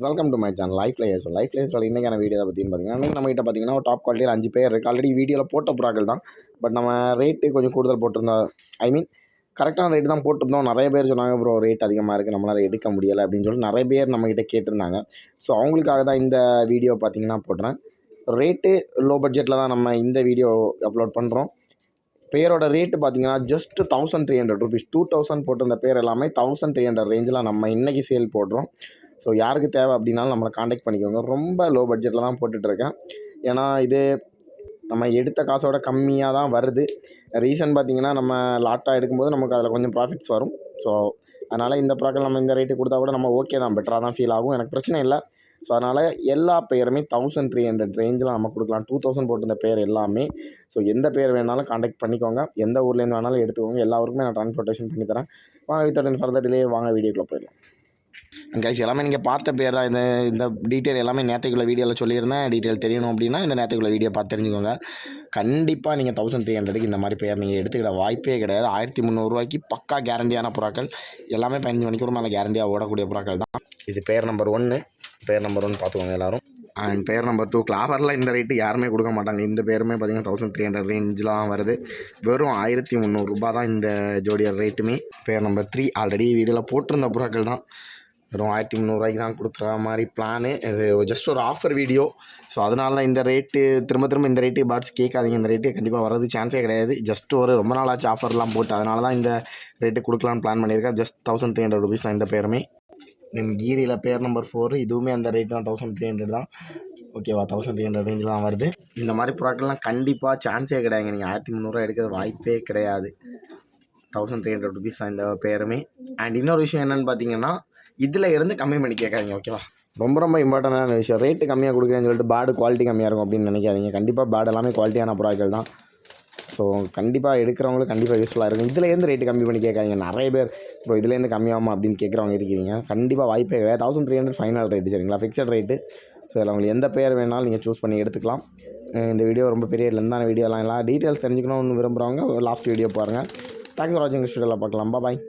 Welcome to my channel life layers. Life லேயர்ஸோட இன்றைக்கான video தான் பற்றின்னு பார்த்தீங்கன்னா, இன்றைக்கி நம்மகிட்ட பார்த்தீங்கன்னா ஒரு டாப் குவாலிட்டியில் 5 பேர் இருக்குது. ஆல்ரெடி வீடியோவில் போட்ட புறாக்கள் தான். பட் நம்ம ரேட்டு கொஞ்சம் கூடுதல் போட்டிருந்தோம். ஐ மீன் கரெக்டான ரேட்டு தான் போட்டிருந்தோம். நிறைய பேர் சொன்னாங்க ப்ரோ ரேட் அதிகமாக இருக்குது, நம்மளால் எடுக்க முடியலை அப்படின்னு சொல்லிட்டு நிறைய பேர் நம்மகிட்ட கேட்டிருந்தாங்க. ஸோ அவங்களுக்காக தான் இந்த வீடியோ பார்த்தீங்கன்னா போடுறேன். ரேட்டு லோ பட்ஜெட்டில் தான் நம்ம இந்த வீடியோ அப்லோட் பண்ணுறோம். பேரோட ரேட்டு பார்த்தீங்கன்னா ஜஸ்ட் 1300 ருபீஸ். 2000 போட்டிருந்த பேர் எல்லாமே 1300 ரேஞ்சில் நம்ம இன்றைக்கி சேல் போடுறோம். ஸோ யாருக்கு தேவை அப்படின்னாலும் நம்மளை காண்டாக்ட் பண்ணிக்கோங்க. ரொம்ப லோ பட்ஜெட்டில் தான் போட்டுட்ருக்கேன். ஏன்னா இது நம்ம எடுத்த காசோட கம்மியாக தான் வருது. ரீசன் பார்த்திங்கன்னா நம்ம லாட்டாக எடுக்கும்போது நமக்கு அதில் கொஞ்சம் ப்ராஃபிட்ஸ் வரும். ஸோ அதனால் இந்த ப்ராடக்ட் நம்ம இந்த ரேட்டு கொடுத்தா கூட நம்ம ஓகே தான், பெட்டராக தான் ஃபீல் ஆகும், எனக்கு பிரச்சனை இல்லை. ஸோ அதனால் எல்லா பேருமே 1300 ரேஞ்சில் நம்ம கொடுக்கலாம். 2000 போட்டிருந்த பேர் எல்லாமே. ஸோ எந்த பேர் வேணாலும் காண்டாக்ட் பண்ணிக்கோங்க. எந்த ஊர்லேருந்து வேணாலும் எடுத்துக்கோங்க. எல்லாருக்குமே நான் ட்ரான்ஸ்போர்ட்டேஷன் பண்ணித்தரேன். வாங்க வித்தவுட் ஃபர்தர் டிலே வாங்க வீடியோக்குள்ளே போயிடலாம். கைஸ் எல்லாமே நீங்கள் பார்த்த பேர் தான். இந்த டீட்டெயில் எல்லாமே நேற்றுக்குள்ள வீடியோவில் சொல்லியிருந்தேன். டீட்டெயில் தெரியணும் அப்படின்னா இந்த நேற்றுக்குள்ள வீடியோ பார்த்து தெரிஞ்சுக்கோங்க. கண்டிப்பாக நீங்கள் 1300க்கு இந்த மாதிரி பேர் நீங்கள் எடுத்துக்கிட வாய்ப்பே கிடையாது. 1300 பக்கா கேரண்டியான புறாக்கள். எல்லாமே 15 மணிக்கூர் மேலே கேரண்டியாக ஓடக்கூடிய புறாக்கள் தான். இது பேர் நம்பர் 1. பேர் நம்பர் 1 பார்த்துக்கோங்க எல்லோரும். அண்ட் பேர் நம்பர் 2 கிளாவரில் இந்த ரேட்டு யாருமே கொடுக்க மாட்டாங்க. இந்த பேருமே பார்த்திங்கன்னா 1300 ரேஞ்சில் தான் வருது. வெறும் 1300 தான் இந்த ஜோடியர் ரேட்டுமே. பேர் நம்பர் 3 ஆல்ரெடி வீடியோவில் போட்டிருந்த புறாக்கள் தான். வெறும் 1300 தான் கொடுக்குற மாதிரி பிளானு. இது ஜஸ்ட் ஒரு ஆஃபர் வீடியோ. ஸோ அதனால இந்த ரேட்டு திரும்ப இந்த ரேட்டு பேர்ட்ஸ் கேட்காதீங்க. இந்த ரேட்டு கண்டிப்பாக வர்றது சான்ஸே கிடையாது. ஜஸ்ட் ஒரு ரொம்ப நாளாச்சு ஆஃபர்லாம் போட்டு, அதனால தான் இந்த ரேட்டு கொடுக்கலான்னு பிளான் பண்ணியிருக்கேன். ஜஸ்ட் 1300 ருபீஸ் தான் இந்த பேருமே. கீரியில் பேர் நம்பர் 4 இதுவுமே அந்த ரேட்டு தான், 1300 தான். ஓகேவா, 1300 ரேஞ்சு தான் வருது. இந்த மாதிரி ப்ராடக்ட்லாம் கண்டிப்பாக சான்ஸே கிடையாதுங்க. நீங்கள் 1300 எடுக்கிறது வாய்ப்பே கிடையாது. 1300 ருபீஸ் தான் இந்த பேருமே. அண்ட் இன்னொரு விஷயம் என்னென்னு பார்த்தீங்கன்னா, இதில் இருந்து கம்மி பண்ணி கேட்காதீங்க. ஓகேவா, ரொம்ப இம்பார்ட்டண்டான விஷயம். ரேட்டு கம்மியாக கொடுக்குறேன்னு சொல்லிட்டு பேடு குவாலிட்டி கம்மியாக இருக்கும் அப்படின்னு நினைக்காதீங்க. கண்டிப்பாக பேட் எல்லாமே குவாலிட்டியான ப்ராடக்ட்கள் தான். ஸோ கண்டிப்பாக எடுக்கிறவங்களுக்கு கண்டிப்பாக யூஸ்ஃபுல்லாக இருக்கும். இதுலேருந்து ரேட்டு கம்மி பண்ணி கேட்காதீங்க. நிறைய பேர் இப்போ இதுலேருந்து கம்மியாகுமா அப்படின்னு கேட்குறவங்க இருக்கீங்க. கண்டிப்பாக வாய்ப்பே கிடையாது. 1300 ஃபைனல் ரேட்டு, சரிங்களா, ஃபிக்ஸட் ரேட்டு. ஸோ அதில் உங்களுக்கு எந்த பேர் வேணாலும் நீங்கள் சூஸ் பண்ணி எடுத்துக்கலாம். இந்த வீடியோ ரொம்ப பெரிய லென்த்தான வீடியோலாம் இல்லை. டீட்டெயில்ஸ் தெரிஞ்சுக்கணும்னு விரும்புகிறவங்க லாஸ்ட் வீடியோ பாருங்கள். தேங்க்ஸ் ஃபார் வாட்சிங். வீடியோவில் பார்க்கலாம். பாய்.